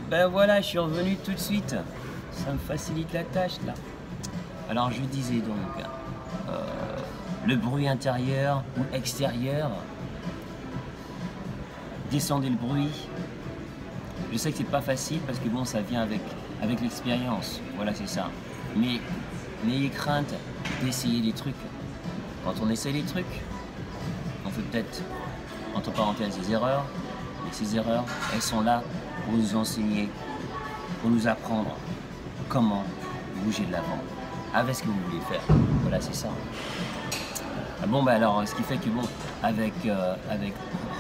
Ben voilà, je suis revenu tout de suite. Ça me facilite la tâche là. Alors je disais donc, le bruit intérieur ou extérieur, descendez le bruit. Je sais que c'est pas facile parce que bon, ça vient avec l'expérience. Voilà, c'est ça. Mais n'ayez crainte d'essayer des trucs. Quand on essaie des trucs, on fait peut-être, entre parenthèses, des erreurs. Mais ces erreurs, elles sont là pour nous enseigner, pour nous apprendre comment bouger de l'avant, avec ce que vous voulez faire. Voilà, c'est ça. Ah bon, bah alors, ce qui fait que bon, avec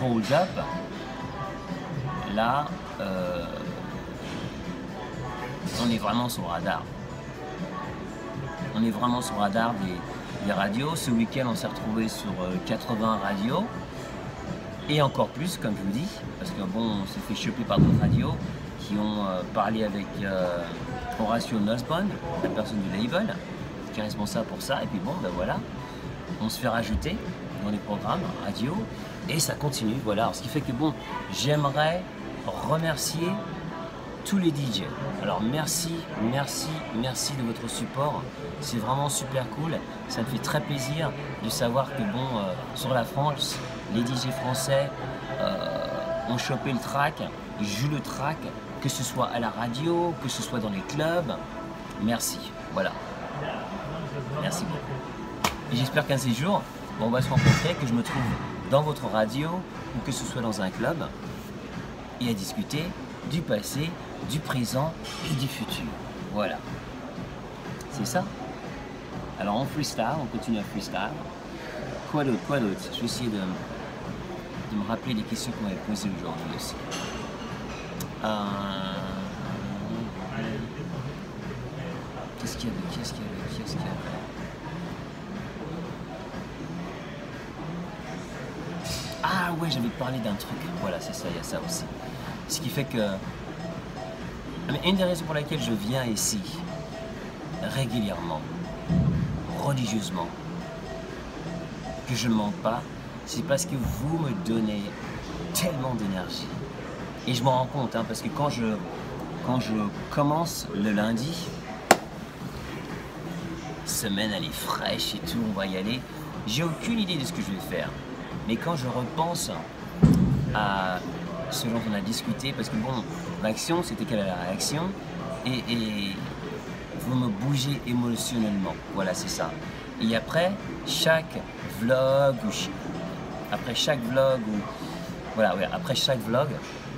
Hold Up, là, on est vraiment sur le radar. On est vraiment sur le radar des radios. Ce week-end, on s'est retrouvé sur 80 radios. Et encore plus, comme je vous dis, parce que bon, on s'est fait choper par d'autres radios qui ont parlé avec Horatio Nussbaum, la personne du label, qui est responsable pour ça. Et puis bon, ben voilà, on se fait rajouter dans les programmes radio et ça continue. Voilà, alors, ce qui fait que bon, j'aimerais remercier tous les DJ. Alors merci de votre support. C'est vraiment super cool. Ça me fait très plaisir de savoir que bon, sur la France, les DJ français ont chopé le track, jouent le track, que ce soit à la radio, que ce soit dans les clubs. Merci. Voilà. Merci beaucoup. Et j'espère qu'un de ces jours, on va se rencontrer, que je me trouve dans votre radio ou que ce soit dans un club et à discuter du passé, du présent et du futur. Voilà. C'est ça. Alors on freestyle, on continue à freestyle. Quoi d'autre? Je vais essayer de me rappeler les questions qu'on m'avait posées aujourd'hui aussi. Qu'est-ce qu'il y avait? Ah ouais, j'avais parlé d'un truc. Voilà, c'est ça, il y a ça aussi. Ce qui fait que... Mais une des raisons pour laquelle je viens ici, régulièrement, religieusement, que je ne manque pas, c'est parce que vous me donnez tellement d'énergie. Et je m'en rends compte, hein, parce que quand je commence le lundi, semaine elle est fraîche et tout, on va y aller, j'ai aucune idée de ce que je vais faire. Mais quand je repense à ce dont on a discuté, parce que bon, l'action, c'était quelle est la réaction, et vous me bougez émotionnellement, voilà, c'est ça. Et après chaque vlog, après chaque vlog,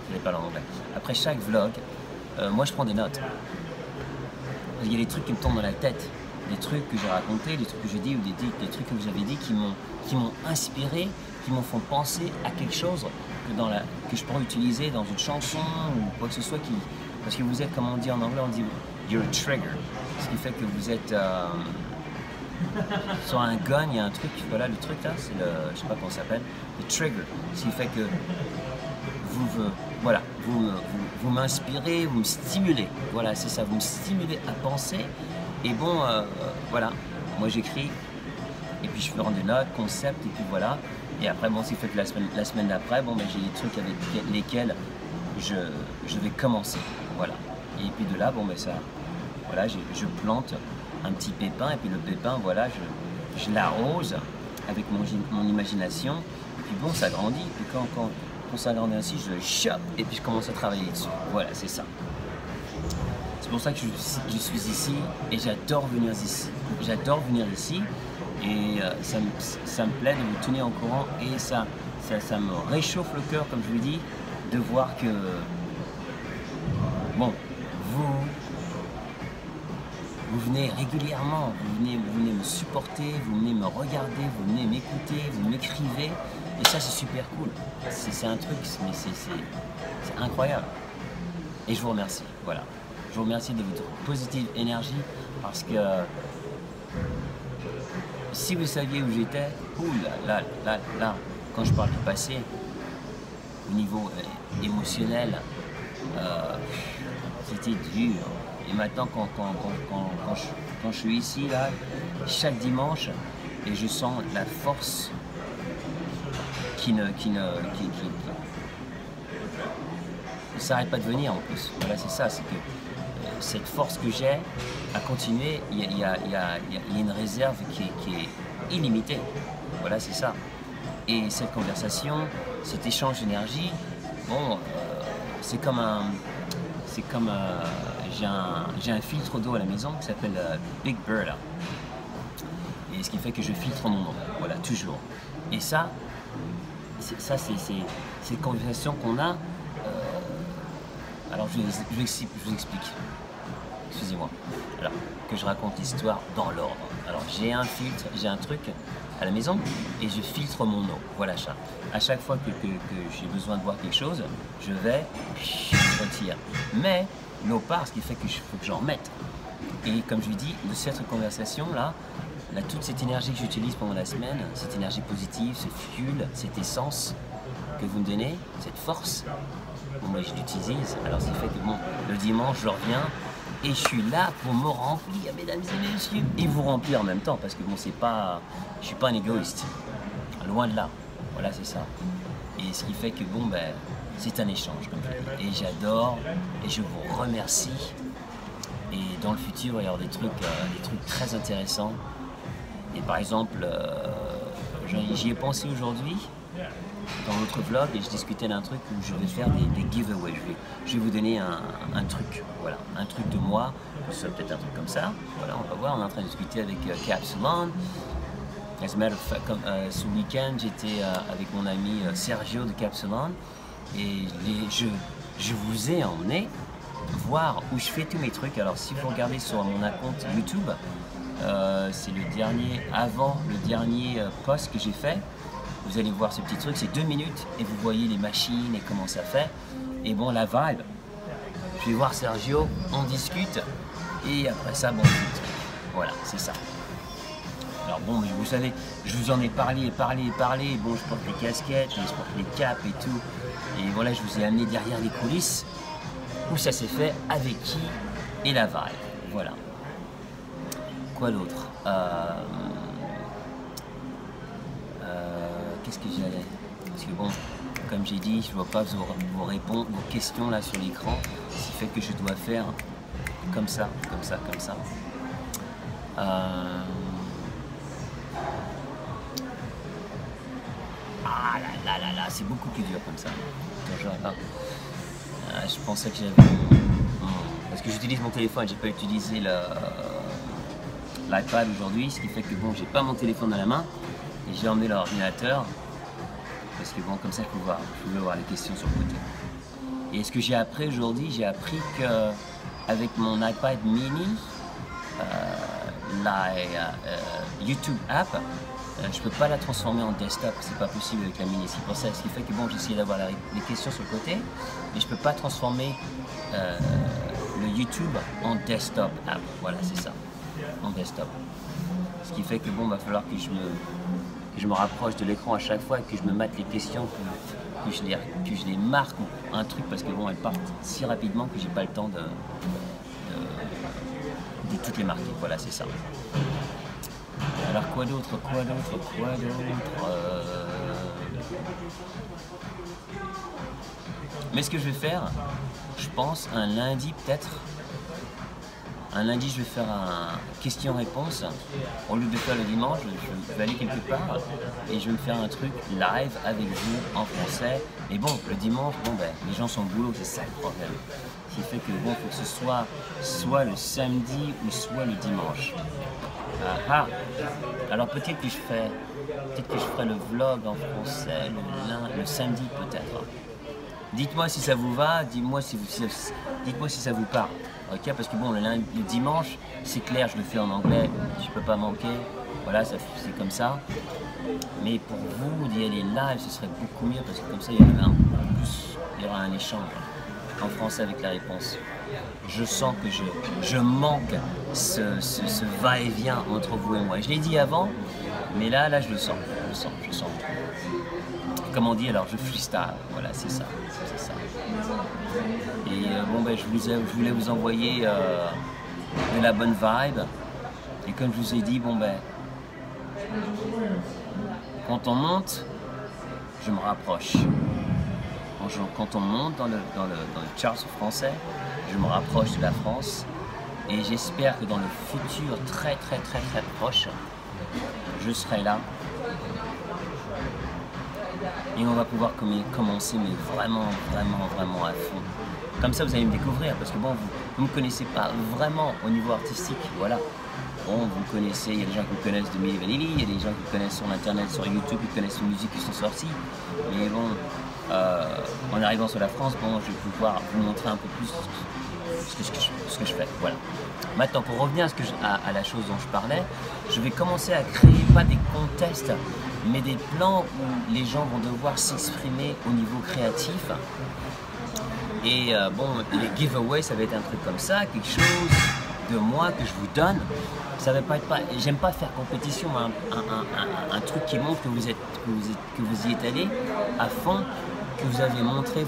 je n'ai pas l'anglais, après chaque vlog, moi je prends des notes. Il y a des trucs qui me tombent dans la tête, des trucs que j'ai racontés, des trucs que j'ai dit, ou des trucs que vous avez dit qui m'ont inspiré, qui m'ont fait penser à quelque chose que je pourrais utiliser dans une chanson ou quoi que ce soit parce que vous êtes, comme on dit en anglais, on dit you're a trigger, ce qui fait que vous êtes sur un gun, il y a un truc, voilà, le truc là, c'est le, je sais pas comment ça s'appelle, le trigger, ce qui fait que vous m'inspirez, vous me stimulez, voilà, c'est ça, vous me stimulez à penser, et bon, voilà, moi j'écris, et puis je fais des notes, concepts, et puis voilà. Et après, bon, ce qui fait que la semaine d'après, bon, ben, j'ai des trucs avec lesquels je vais commencer. Voilà. Et puis de là, bon, ben, ça, voilà, je plante un petit pépin, et puis le pépin, voilà, je l'arrose avec mon imagination. Et puis bon, ça grandit. Et puis quand ça grandit ainsi, je le chope, et puis je commence à travailler dessus. Voilà, c'est ça. C'est pour ça que je suis ici, et j'adore venir ici. J'adore venir ici. Et ça me plaît de vous tenir au courant et ça me réchauffe le cœur, comme je vous dis, de voir que, bon, vous venez régulièrement, vous venez me supporter, vous venez me regarder, vous venez m'écouter, vous m'écrivez, et ça c'est super cool. C'est un truc, mais c'est incroyable. Et je vous remercie, voilà. Je vous remercie de votre positive énergie, parce que si vous saviez où j'étais, là, quand je parle du passé, au niveau émotionnel, c'était dur. Et maintenant, quand je suis ici, là, chaque dimanche, et je sens la force ça n'arrête pas de venir en plus. Voilà, c'est ça, c'est que cette force que j'ai à continuer, il y a une réserve qui est illimitée. Voilà, c'est ça. Et cette conversation, cet échange d'énergie, bon, c'est comme j'ai un filtre d'eau à la maison qui s'appelle Big Bird. Et ce qui fait que je filtre mon eau, voilà, toujours. Et ça, c'est cette conversation qu'on a. Alors je vous explique. Excusez-moi. Alors, que je raconte l'histoire dans l'ordre. Alors, j'ai un filtre, j'ai un truc à la maison et je filtre mon eau. Voilà ça. À chaque fois que j'ai besoin de boire quelque chose, je vais, je retire. Mais l'eau part, ce qui fait qu'il faut que j'en remette. Et comme je lui dis, de cette conversation-là, toute cette énergie que j'utilise pendant la semaine, cette énergie positive, ce fuel, cette essence que vous me donnez, cette force, bon, moi je l'utilise. Alors, ce qui fait que bon, le dimanche, je reviens. Et je suis là pour me remplir, mesdames et messieurs, et vous remplir en même temps, parce que bon, je suis pas un égoïste, loin de là. Voilà, c'est ça. Et ce qui fait que bon, ben, c'est un échange, comme je dis. Et j'adore, et je vous remercie. Et dans le futur, il y aura des trucs très intéressants. Et par exemple, j'y ai pensé aujourd'hui. Dans l'autre vlog, et je discutais d'un truc où je vais faire des giveaways. Je vais vous donner un truc, voilà, un truc de moi, ça peut-être un truc comme ça. Voilà, on va voir. On est en train de discuter avec Capsalon. As a matter of fact, ce week-end, j'étais avec mon ami Sergio de Capsalon et je vous ai emmené voir où je fais tous mes trucs. Alors, si vous regardez sur mon compte YouTube, c'est le dernier post que j'ai fait. Vous allez voir ce petit truc, c'est 2 minutes et vous voyez les machines et comment ça fait. Et bon, la vibe, je vais voir Sergio, on discute et après ça, bon, voilà, c'est ça. Alors bon, vous savez, je vous en ai parlé. Bon, je porte les casquettes, je porte les capes et tout. Et voilà, je vous ai amené derrière les coulisses où ça s'est fait, avec qui et la vibe. Voilà. Quoi d'autre? Qu'est-ce que j'allais? Parce que bon, comme j'ai dit, je ne vois pas vos réponses, vos questions là sur l'écran, ce qui fait que je dois faire comme ça. Ah là, c'est beaucoup plus dur comme ça. Je pensais que j'avais... Parce que j'utilise mon téléphone, j'ai pas utilisé l'iPad aujourd'hui, ce qui fait que bon, j'ai pas mon téléphone à la main. Et j'ai emmené l'ordinateur, parce que bon, comme ça, je pouvais voir les questions sur le côté. Et ce que j'ai appris aujourd'hui, j'ai appris qu'avec mon iPad mini, la YouTube app, je ne peux pas la transformer en desktop, c'est pas possible avec la mini. C'est pour ça, ce qui fait que bon, j'ai essayé d'avoir les questions sur le côté, mais je ne peux pas transformer le YouTube en desktop app. Voilà, c'est ça, en desktop. Ce qui fait que bon, va falloir que je me rapproche de l'écran à chaque fois et que je me mette les questions, que je les marque ou un truc, parce que bon, elles partent si rapidement que j'ai pas le temps de toutes les marquer. Voilà, c'est ça. Alors quoi d'autre? Mais ce que je vais faire, je pense, un lundi peut-être. Un lundi, je vais faire un question-réponse. Au lieu de faire le dimanche, je vais aller quelque part et je vais me faire un truc live avec vous en français. Et bon, le dimanche, bon ben, les gens sont au boulot, c'est ça le problème. Ce qui fait que bon, il faut que ce soit le samedi ou soit le dimanche. Alors peut-être que je ferai le vlog en français le samedi peut-être. Dites-moi si ça vous va, dites-moi si ça vous parle. Ok, parce que bon, le dimanche, c'est clair, je le fais en anglais, je peux pas manquer. Voilà, c'est comme ça. Mais pour vous, d'y aller live, ce serait beaucoup mieux parce que comme ça, il y aura un échange en français avec la réponse. Je sens que je manque ce va-et-vient entre vous et moi. Je l'ai dit avant, mais là, je le sens. Comme on dit, alors je freestyle, voilà, c'est ça. Et bon, ben, je voulais vous envoyer de la bonne vibe. Et comme je vous ai dit, bon ben, quand on monte, je me rapproche. quand on monte dans le chart français, je me rapproche de la France et j'espère que dans le futur très proche, je serai là et on va pouvoir commencer mais vraiment à fond. Comme ça vous allez me découvrir parce que bon, vous ne me connaissez pas vraiment au niveau artistique, voilà. Bon, vous me connaissez, il y a des gens qui me connaissent de Milli Vanilli, il y a des gens qui me connaissent sur internet, sur YouTube, qui connaissent les musiques qui sont sorties. Mais bon, en arrivant sur la France, bon, je vais pouvoir vous montrer un peu plus ce que je fais. Voilà. Maintenant, pour revenir à la chose dont je parlais, je vais commencer à créer pas des contests, mais des plans où les gens vont devoir s'exprimer au niveau créatif. Et bon, les giveaways, ça va être un truc comme ça, quelque chose de moi que je vous donne. Ça va pas être j'aime pas faire compétition, un truc qui montre que vous y êtes allé à fond, que vous avez montré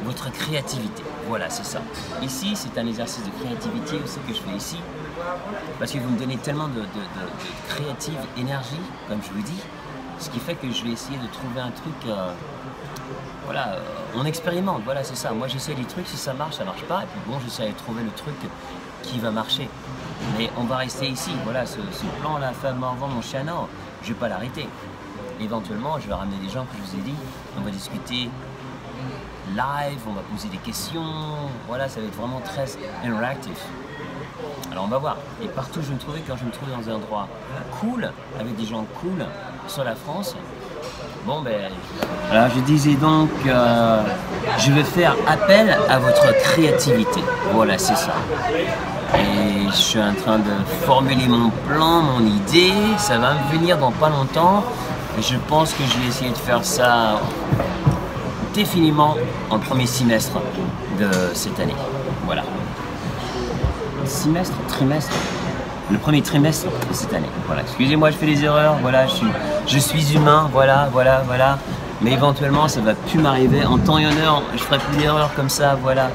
votre créativité. Voilà, c'est ça. Ici, c'est un exercice de créativité aussi que je fais ici, parce que vous me donnez tellement de créative énergie, comme je vous dis, ce qui fait que je vais essayer de trouver un truc. Voilà, on expérimente, voilà, c'est ça. Moi, j'essaie des trucs, si ça marche pas. Et puis bon, j'essaie de trouver le truc qui va marcher. Mais on va rester ici, voilà, ce plan-là, avant mon channel, je vais pas l'arrêter. Éventuellement, je vais ramener des gens que je vous ai dit, on va discuter live, on va poser des questions, voilà, ça va être vraiment très interactif. Alors on va voir. Et partout je me trouvais, quand je me trouve dans un endroit cool, avec des gens cool sur la France, bon ben... Alors je disais donc, je vais faire appel à votre créativité. Voilà, c'est ça. Et je suis en train de formuler mon plan, mon idée, ça va me venir dans pas longtemps. Et je pense que je vais essayer de faire ça définitivement en premier semestre de cette année. Voilà. Semestre, trimestre, le premier trimestre de cette année. Voilà. Excusez-moi, je fais des erreurs. Voilà, je suis humain. Voilà. Mais éventuellement, ça va plus m'arriver. En temps et en heure, je ferai plus d'erreurs comme ça. Voilà.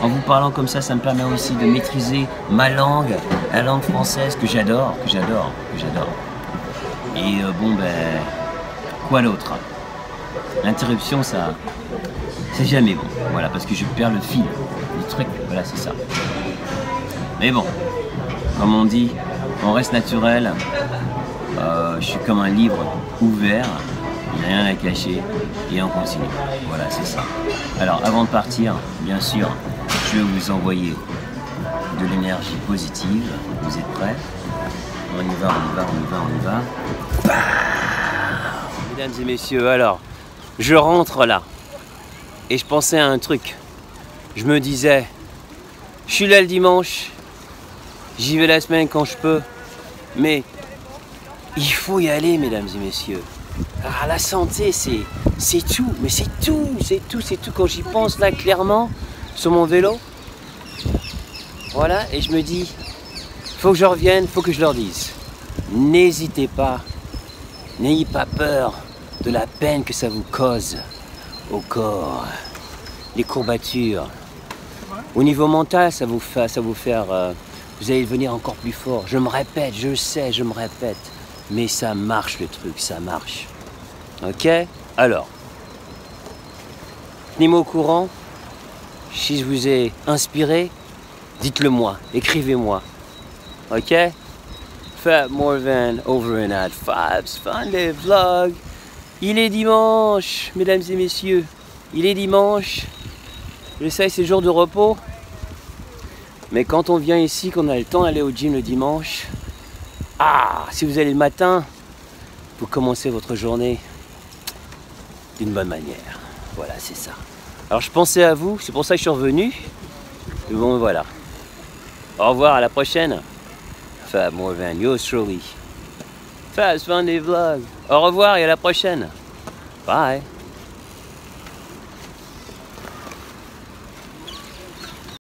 En vous parlant comme ça me permet aussi de maîtriser ma langue, la langue française que j'adore. Et bon ben, quoi d'autre? L'interruption, ça, c'est jamais bon. Voilà, parce que je perds le fil du truc. Voilà, c'est ça. Mais bon, comme on dit, on reste naturel. Je suis comme un livre ouvert, il n'y a rien à cacher et on continue. Voilà, c'est ça. Alors, avant de partir, bien sûr, je vais vous envoyer de l'énergie positive. Vous êtes prêts? On y va. Bah, mesdames et messieurs, alors, je rentre là et je pensais à un truc. Je me disais, je suis là le dimanche. J'y vais la semaine quand je peux, mais il faut y aller, mesdames et messieurs. Ah, la santé, c'est tout, mais c'est tout. Quand j'y pense là clairement, sur mon vélo, voilà, et je me dis, faut que je revienne, faut que je leur dise. N'hésitez pas, n'ayez pas peur de la peine que ça vous cause au corps, les courbatures. Au niveau mental, ça vous faire vous allez devenir encore plus fort. Je me répète, je sais, je me répète. Mais ça marche le truc, ça marche. Ok? Alors, tenez-moi au courant. Si je vous ai inspiré, dites-le moi, écrivez-moi. Ok? Fab Morvan over and at Fab's Funday Vlog. Il est dimanche, mesdames et messieurs. Il est dimanche. Je sais, c'est jour de repos. Mais quand on vient ici, qu'on a le temps d'aller au gym le dimanche, si vous allez le matin, vous commencez votre journée d'une bonne manière. Voilà, c'est ça. Alors je pensais à vous, c'est pour ça que je suis revenu. Et bon, voilà. Au revoir, à la prochaine. Fab Morvan, yours truly. Fab's Funday Vlog. Au revoir et à la prochaine. Bye.